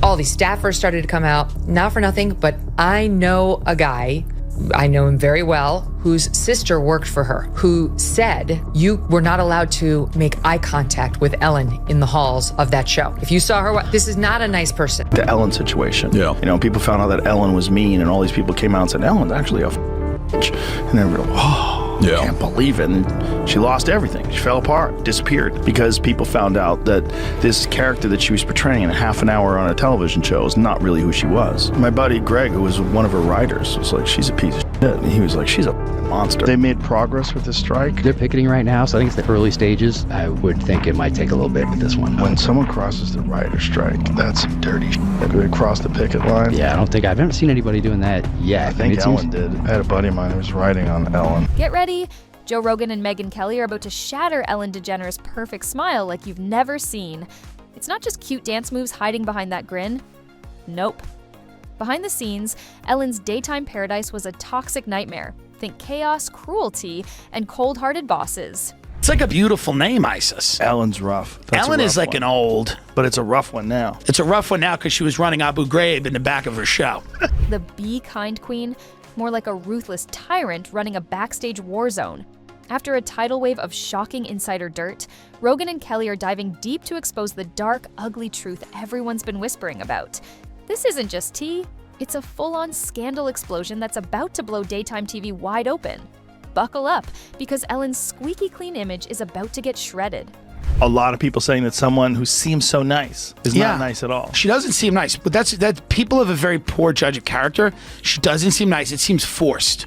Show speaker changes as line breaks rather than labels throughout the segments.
All these staffers started to come out, not for nothing, but I know a guy, I know him very well, whose sister worked for her, who said you were not allowed to make eye contact with Ellen in the halls of that show. If you saw her, this is not a nice person.
The Ellen situation. Yeah. You know, people found out that Ellen was mean, and all these people came out and said, Ellen's actually a bitch. And then we're like, oh. Yeah. I can't believe it. And she lost everything. She fell apart, disappeared, because people found out that this character that she was portraying in a half an hour on a television show is not really who she was. My buddy Greg, who was one of her writers, was like, she's a piece of shit. And he was like, she's a monster. They made progress with this strike.
They're picketing right now, so I think it's the early stages. I would think it might take a little bit with this one.
When someone crosses the writer strike, that's some dirty shit. They cross the picket line.
Yeah, I've never seen anybody doing that yet.
I think Ellen did. I had a buddy of mine who was writing on Ellen.
Get ready. Joe Rogan and Megyn Kelly are about to shatter Ellen DeGeneres' perfect smile like you've never seen. It's not just cute dance moves hiding behind that grin. Nope. Behind the scenes, Ellen's daytime paradise was a toxic nightmare. Think chaos, cruelty, and cold-hearted bosses.
It's like a beautiful name, Isis.
Ellen's rough.
Ellen is like
one.
an old...
But it's a rough one now.
It's a rough one now because she was running Abu Ghraib in the back of her show.
The Be Kind Queen, more like a ruthless tyrant running a backstage war zone. After a tidal wave of shocking insider dirt, Rogan and Kelly are diving deep to expose the dark, ugly truth everyone's been whispering about. This isn't just tea, it's a full-on scandal explosion that's about to blow daytime TV wide open. Buckle up, because Ellen's squeaky clean image is about to get shredded.
A lot of people saying that someone who seems so nice is not nice at all.
She doesn't seem nice, but that's people have a very poor judge of character. She doesn't seem nice. It seems forced.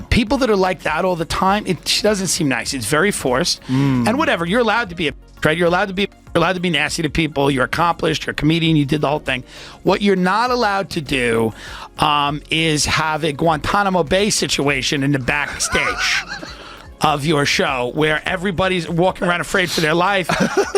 People that are like that all the time, she doesn't seem nice. It's very forced. And whatever, you're allowed to be a right? You're allowed to be nasty to people. You're accomplished. You're a comedian. You did the whole thing. What you're not allowed to do is have a Guantanamo Bay situation in the backstage of your show where everybody's walking around afraid for their life,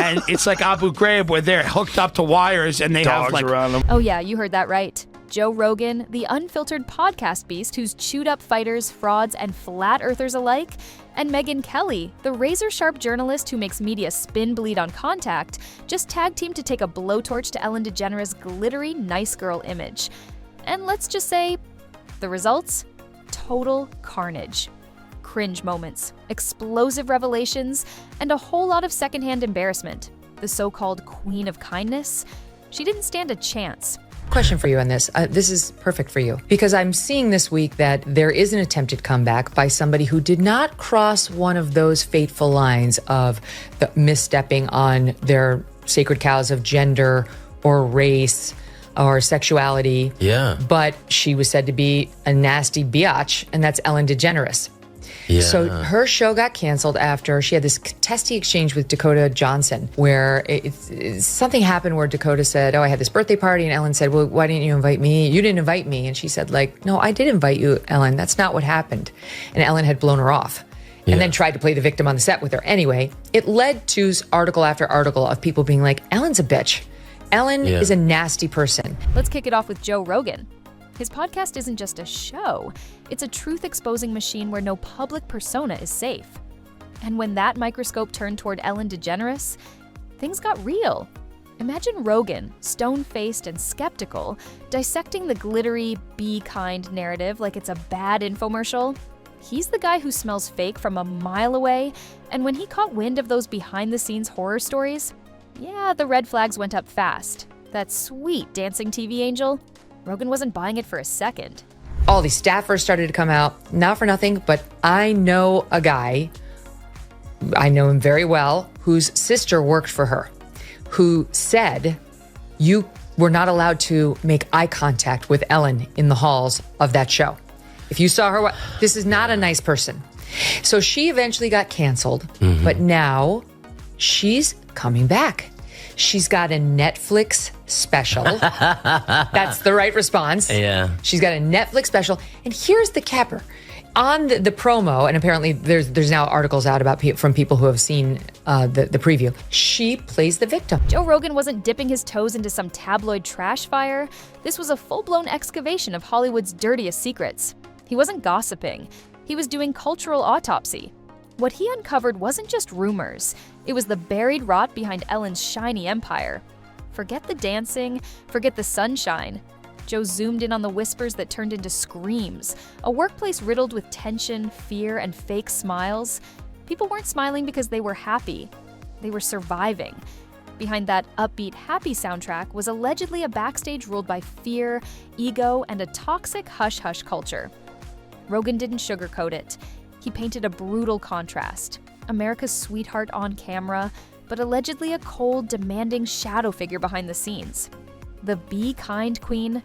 and it's like Abu Ghraib where they're hooked up to wires and they
Dogs
have like
around them.
Oh yeah, you heard that right. Joe Rogan, the Unfiltered podcast beast who's chewed up fighters, frauds, and flat earthers alike, and Megyn Kelly, the razor-sharp journalist who makes media spin bleed on contact, just tag-teamed to take a blowtorch to Ellen DeGeneres' glittery nice girl image. And let's just say, the results? Total carnage. Cringe moments, explosive revelations, and a whole lot of secondhand embarrassment. The so-called queen of kindness? She didn't stand a chance.
Question for you on this. This is perfect for you because I'm seeing this week that there is an attempted comeback by somebody who did not cross one of those fateful lines of the misstepping on their sacred cows of gender or race or sexuality. Yeah. But she was said to be a nasty biatch, and that's Ellen DeGeneres. Yeah. So her show got canceled after she had this testy exchange with Dakota Johnson where something happened where Dakota said, oh, I had this birthday party. And Ellen said, well, why didn't you invite me? You didn't invite me. And she said, like, no, I did invite you, Ellen. That's not what happened. And Ellen had blown her off and then tried to play the victim on the set with her. Anyway, it led to article after article of people being like, Ellen's a bitch. Ellen is a nasty person.
Let's kick it off with Joe Rogan. His podcast isn't just a show, it's a truth-exposing machine where no public persona is safe. And when that microscope turned toward Ellen DeGeneres, things got real. Imagine Rogan, stone-faced and skeptical, dissecting the glittery, be kind narrative like it's a bad infomercial. He's the guy who smells fake from a mile away, and when he caught wind of those behind-the-scenes horror stories, yeah, the red flags went up fast. That sweet dancing TV angel, Rogan wasn't buying it for a second.
All these staffers started to come out, not for nothing, but I know a guy, I know him very well, whose sister worked for her, who said you were not allowed to make eye contact with Ellen in the halls of that show. If you saw her, this is not a nice person. So she eventually got canceled, but now she's coming back. She's got a Netflix special. That's the right response. Yeah. She's got a Netflix special. And here's the capper. On the promo, and apparently there's now articles out about from people who have seen the preview, she plays the victim.
Joe Rogan wasn't dipping his toes into some tabloid trash fire. This was a full-blown excavation of Hollywood's dirtiest secrets. He wasn't gossiping. He was doing cultural autopsy. What he uncovered wasn't just rumors. It was the buried rot behind Ellen's shiny empire. Forget the dancing, forget the sunshine. Joe zoomed in on the whispers that turned into screams, a workplace riddled with tension, fear, and fake smiles. People weren't smiling because they were happy. They were surviving. Behind that upbeat, happy soundtrack was allegedly a backstage ruled by fear, ego, and a toxic hush-hush culture. Rogan didn't sugarcoat it. He painted a brutal contrast. America's sweetheart on camera, but allegedly a cold, demanding shadow figure behind the scenes. The Be Kind Queen,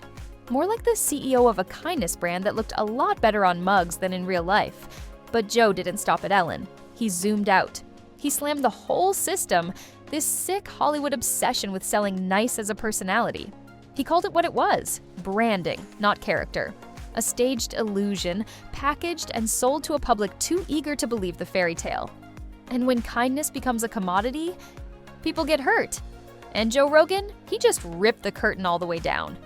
more like the CEO of a kindness brand that looked a lot better on mugs than in real life. But Joe didn't stop at Ellen. He zoomed out. He slammed the whole system, this sick Hollywood obsession with selling nice as a personality. He called it what it was, branding, not character. A staged illusion, packaged and sold to a public too eager to believe the fairy tale. And when kindness becomes a commodity, people get hurt. And Joe Rogan, he just ripped the curtain all the way down.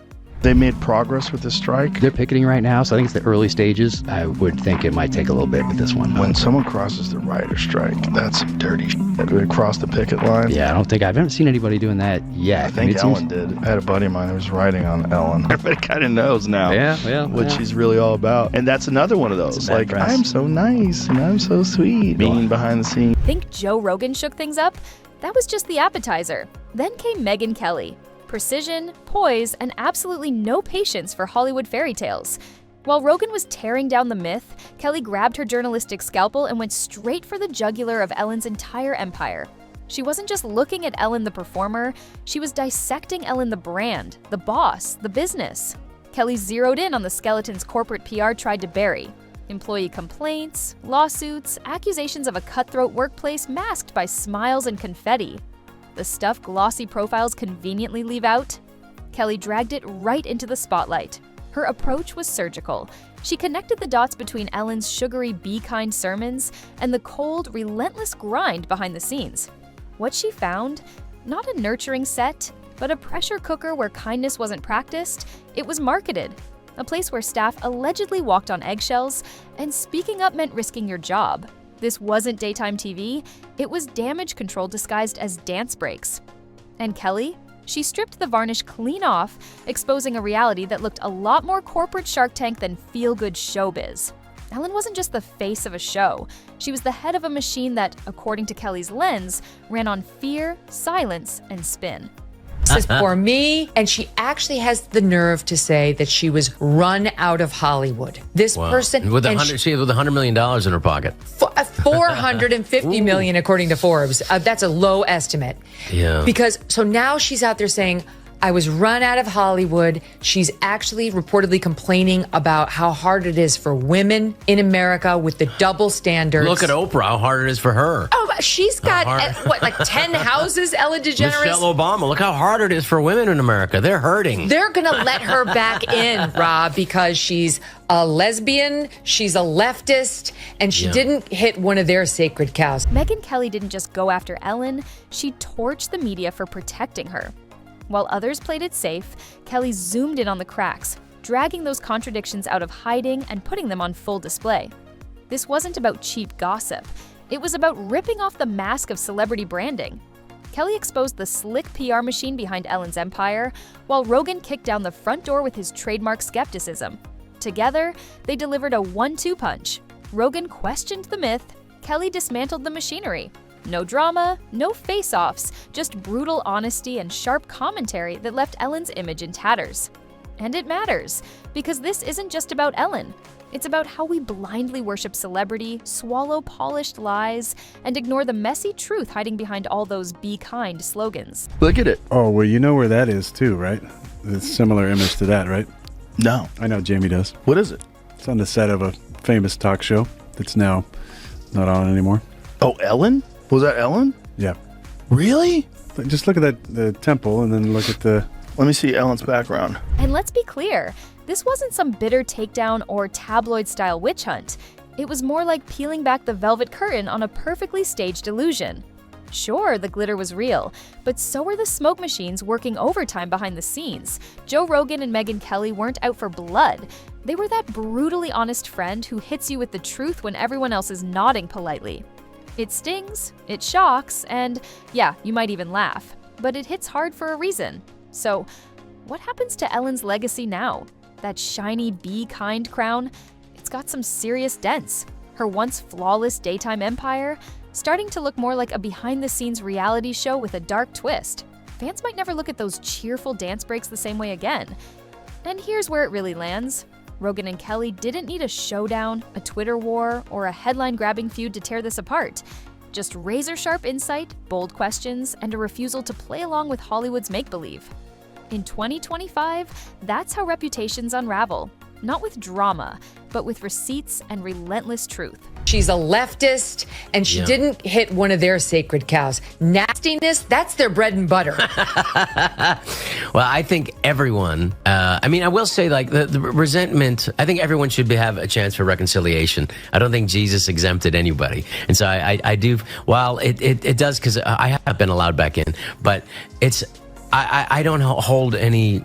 They made progress with the strike.
They're picketing right now, so I think it's the early stages. I would think it might take a little bit with this one.
When someone crosses the writer strike, that's some dirty shit. They cross the picket line.
Yeah, I haven't seen anybody doing that yet.
I think Ellen did. I had a buddy of mine who was writing on Ellen. Everybody kind of knows now what she's really all about. And that's another one of those. Like, I'm so nice and I'm so sweet. Being behind the scenes.
Think Joe Rogan shook things up? That was just the appetizer. Then came Megyn Kelly. Precision, poise, and absolutely no patience for Hollywood fairy tales. While Rogan was tearing down the myth, Kelly grabbed her journalistic scalpel and went straight for the jugular of Ellen's entire empire. She wasn't just looking at Ellen the performer, she was dissecting Ellen the brand, the boss, the business. Kelly zeroed in on the skeletons corporate PR tried to bury. Employee complaints, lawsuits, accusations of a cutthroat workplace masked by smiles and confetti. The stuff glossy profiles conveniently leave out? Kelly dragged it right into the spotlight. Her approach was surgical. She connected the dots between Ellen's sugary Be Kind sermons and the cold, relentless grind behind the scenes. What she found? Not a nurturing set, but a pressure cooker where kindness wasn't practiced, it was marketed. A place where staff allegedly walked on eggshells, and speaking up meant risking your job. This wasn't daytime TV, it was damage control disguised as dance breaks. And Kelly? She stripped the varnish clean off, exposing a reality that looked a lot more corporate Shark Tank than feel-good showbiz. Ellen wasn't just the face of a show, she was the head of a machine that, according to Kelly's lens, ran on fear, silence, and spin.
This is for me, and she actually has the nerve to say that she was run out of Hollywood. This person,
with $100 million in her pocket,
$450 million according to Forbes. That's a low estimate.
Yeah.
Because so now she's out there saying, I was run out of Hollywood. She's actually reportedly complaining about how hard it is for women in America with the double standards.
Look at Oprah, how hard it is for her.
Oh, she's got, like 10 houses, Ellen DeGeneres?
Michelle Obama, look how hard it is for women in America. They're hurting.
They're going to let her back in, Rob, because she's a lesbian, she's a leftist, and she didn't hit one of their sacred cows.
Megyn Kelly didn't just go after Ellen, she torched the media for protecting her. While others played it safe, Kelly zoomed in on the cracks, dragging those contradictions out of hiding and putting them on full display. This wasn't about cheap gossip. It was about ripping off the mask of celebrity branding. Kelly exposed the slick PR machine behind Ellen's empire, while Rogan kicked down the front door with his trademark skepticism. Together, they delivered a 1-2 punch. Rogan questioned the myth, Kelly dismantled the machinery. No drama, no face-offs, just brutal honesty and sharp commentary that left Ellen's image in tatters. And it matters, because this isn't just about Ellen. It's about how we blindly worship celebrity, swallow polished lies, and ignore the messy truth hiding behind all those Be Kind slogans.
Look at it.
Oh, well, you know where that is too, right? It's a similar image to that, right?
No.
I know Jamie does.
What is it?
It's on the set of a famous talk show that's now not on anymore.
Oh, Ellen? Was that Ellen?
Yeah.
Really?
Just look at the temple and then look at the...
Let me see Ellen's background.
And let's be clear, this wasn't some bitter takedown or tabloid-style witch hunt. It was more like peeling back the velvet curtain on a perfectly staged illusion. Sure, the glitter was real, but so were the smoke machines working overtime behind the scenes. Joe Rogan and Megyn Kelly weren't out for blood. They were that brutally honest friend who hits you with the truth when everyone else is nodding politely. It stings, it shocks, and yeah, you might even laugh. but it hits hard for a reason. So, what happens to Ellen's legacy now? That shiny be kind crown? It's got some serious dents. Her once flawless daytime empire starting to look more like a behind-the-scenes reality show with a dark twist. Fans might never look at those cheerful dance breaks the same way again. And here's where it really lands. Rogan and Kelly didn't need a showdown, a Twitter war, or a headline-grabbing feud to tear this apart. Just razor-sharp insight, bold questions, and a refusal to play along with Hollywood's make-believe. In 2025, that's how reputations unravel. Not with drama, but with receipts and relentless truth.
She's a leftist, and she didn't hit one of their sacred cows. Nastiness, that's their bread and butter.
Well, I think everyone, I will say, like, the resentment, I think everyone should have a chance for reconciliation. I don't think Jesus exempted anybody. And so I do, while it does, because I have been allowed back in, but I don't hold any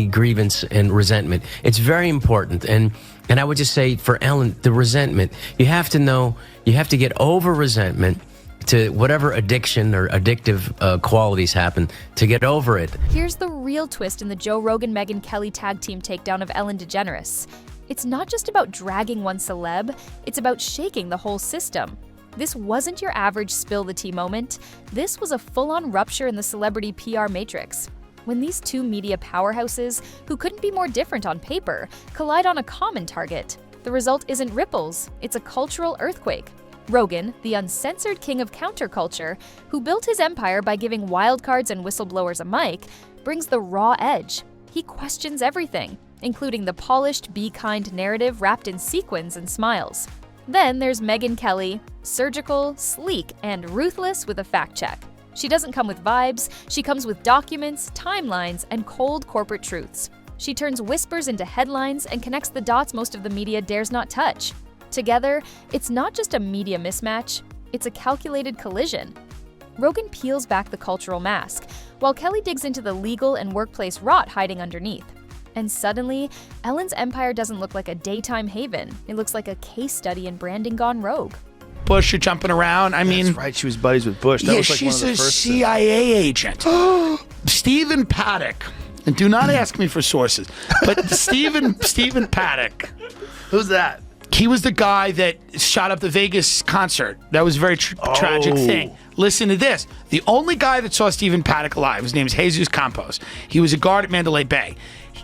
grievance and resentment. It's very important. And I would just say for Ellen, the resentment, you have to get over resentment to whatever addiction or addictive qualities happen, to get over it.
Here's the real twist in the Joe Rogan Megyn Kelly tag team takedown of Ellen DeGeneres. It's not just about dragging one celeb, it's about shaking the whole system. This wasn't your average spill the tea moment. This was a full-on rupture in the celebrity PR matrix. When these two media powerhouses, who couldn't be more different on paper, collide on a common target, the result isn't ripples, it's a cultural earthquake. Rogan, the uncensored king of counterculture, who built his empire by giving wildcards and whistleblowers a mic, brings the raw edge. He questions everything, including the polished, be kind narrative wrapped in sequins and smiles. Then there's Megyn Kelly, surgical, sleek, and ruthless with a fact check. She doesn't come with vibes, she comes with documents, timelines, and cold corporate truths. She turns whispers into headlines and connects the dots most of the media dares not touch. Together, it's not just a media mismatch, it's a calculated collision. Rogan peels back the cultural mask, while Kelly digs into the legal and workplace rot hiding underneath. And suddenly, Ellen's empire doesn't look like a daytime haven, it looks like a case study in branding gone rogue.
Bush are jumping around. I mean,
that's right. She was buddies with Bush. That was like
she's
one of the
a
first
CIA agent. Stephen Paddock. And do not ask me for sources, but Stephen Paddock.
Who's that?
He was the guy that shot up the Vegas concert. That was a very tragic thing. Listen to this. The only guy that saw Stephen Paddock alive, his name is Jesus Campos. He was a guard at Mandalay Bay.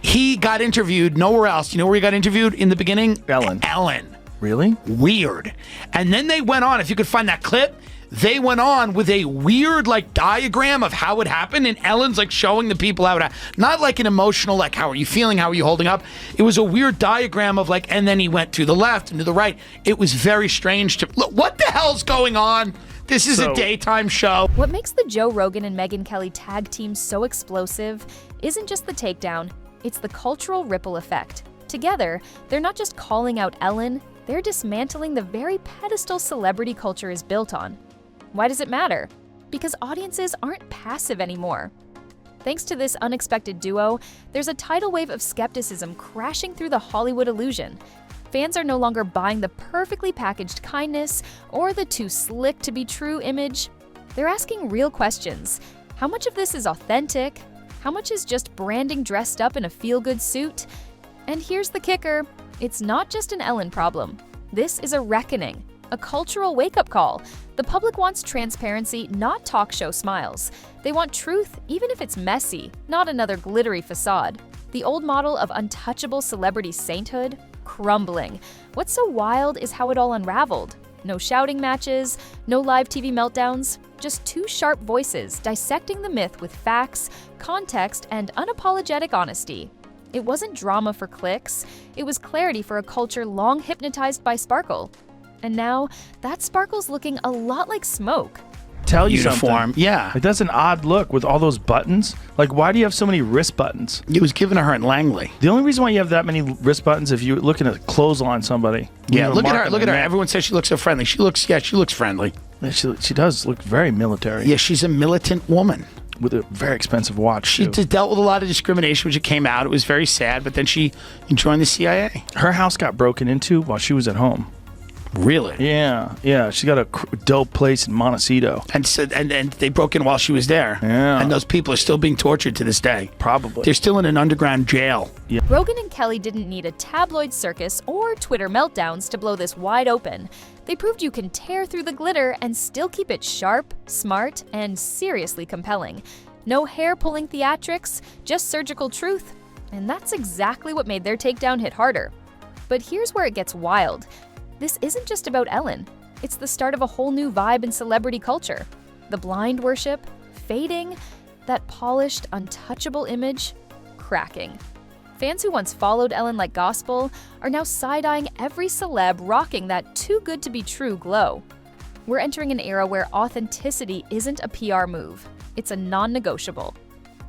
He got interviewed nowhere else. You know where he got interviewed in the beginning? Ellen.
Really?
Weird. And then they went on, if you could find that clip, they went on with a weird like diagram of how it happened, and Ellen's like showing the people how it happened. Not like an emotional, like, how are you feeling? How are you holding up? It was a weird diagram of like, and then he went to the left and to the right. It was very strange to, look, what the hell's going on? This is a daytime show.
What makes the Joe Rogan and Megyn Kelly tag team so explosive isn't just the takedown, it's the cultural ripple effect. Together, they're not just calling out Ellen, they're dismantling the very pedestal celebrity culture is built on. Why does it matter? Because audiences aren't passive anymore. Thanks to this unexpected duo, there's a tidal wave of skepticism crashing through the Hollywood illusion. Fans are no longer buying the perfectly packaged kindness or the too slick to be true image. They're asking real questions. How much of this is authentic? How much is just branding dressed up in a feel-good suit? And here's the kicker. It's not just an Ellen problem. This is a reckoning, a cultural wake-up call. The public wants transparency, not talk show smiles. They want truth, even if it's messy, not another glittery facade. The old model of untouchable celebrity sainthood? Crumbling. What's so wild is how it all unraveled. No shouting matches, no live TV meltdowns, just two sharp voices dissecting the myth with facts, context, and unapologetic honesty. It wasn't drama for clicks, it was clarity for a culture long hypnotized by sparkle. And now, that sparkle's looking a lot like smoke.
Tell you
Uniform,
something.
yeah.
Like, that's an odd look with all those buttons. Like, why do you have so many wrist buttons?
It was given to her in Langley.
The only reason why you have that many wrist buttons if you're looking at clothesline somebody.
Yeah, look at her. Everyone says she looks so friendly. She looks friendly.
Yeah, she does look very military.
Yeah, she's a militant woman.
With a very expensive watch,
She dealt with a lot of discrimination when it came out. It was very sad, but then she joined the CIA.
Her house got broken into while she was at home.
Really?
Yeah. She got a dope place in Montecito.
And they broke in while she was there.
Yeah.
And those people are still being tortured to this day.
Probably.
They're still in an underground jail.
Yeah.
Rogan and Kelly didn't need a tabloid circus or Twitter meltdowns to blow this wide open. They proved you can tear through the glitter and still keep it sharp, smart, and seriously compelling. No hair-pulling theatrics, just surgical truth. And that's exactly what made their takedown hit harder. But here's where it gets wild. This isn't just about Ellen. It's the start of a whole new vibe in celebrity culture. The blind worship, fading, that polished, untouchable image, cracking. Fans who once followed Ellen like gospel are now side-eyeing every celeb rocking that too-good-to-be-true glow. We're entering an era where authenticity isn't a PR move. It's a non-negotiable.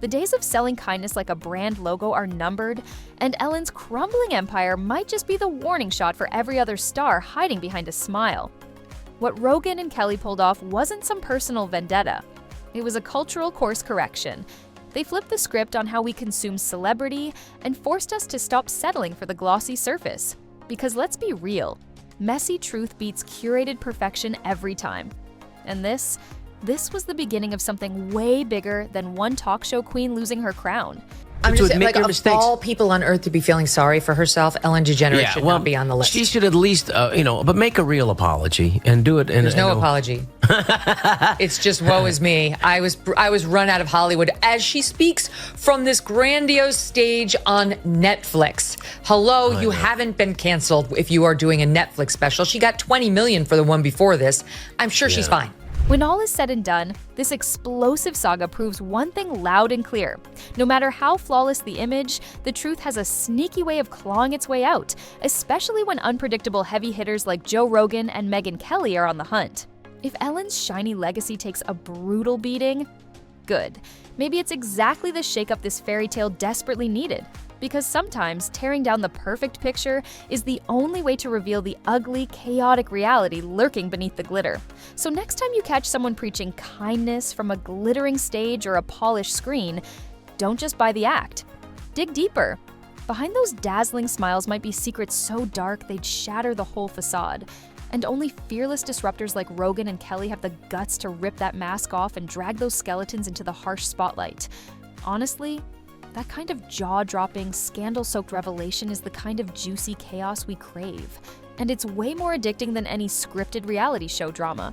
The days of selling kindness like a brand logo are numbered, and Ellen's crumbling empire might just be the warning shot for every other star hiding behind a smile. What Rogan and Kelly pulled off wasn't some personal vendetta. It was a cultural course correction. They flipped the script on how we consume celebrity and forced us to stop settling for the glossy surface. Because let's be real, messy truth beats curated perfection every time. And this was the beginning of something way bigger than one talk show queen losing her crown.
I'm
To
just
admit
like,
your
of
mistakes.
all people on earth to be feeling sorry for herself, Ellen DeGeneres should not be on the list.
She should at least, but make a real apology and do it.
There's no apology. It's just woe is me. I was run out of Hollywood as she speaks from this grandiose stage on Netflix. Hello, you haven't been canceled if you are doing a Netflix special. She got $20 million for the one before this. I'm sure she's fine.
When all is said and done, this explosive saga proves one thing loud and clear. No matter how flawless the image, the truth has a sneaky way of clawing its way out, especially when unpredictable heavy hitters like Joe Rogan and Megyn Kelly are on the hunt. If Ellen's shiny legacy takes a brutal beating, good. Maybe it's exactly the shakeup this fairy tale desperately needed. Because sometimes tearing down the perfect picture is the only way to reveal the ugly, chaotic reality lurking beneath the glitter. So next time you catch someone preaching kindness from a glittering stage or a polished screen, don't just buy the act. Dig deeper. Behind those dazzling smiles might be secrets so dark they'd shatter the whole facade. And only fearless disruptors like Rogan and Kelly have the guts to rip that mask off and drag those skeletons into the harsh spotlight. Honestly, that kind of jaw-dropping, scandal-soaked revelation is the kind of juicy chaos we crave. And it's way more addicting than any scripted reality show drama.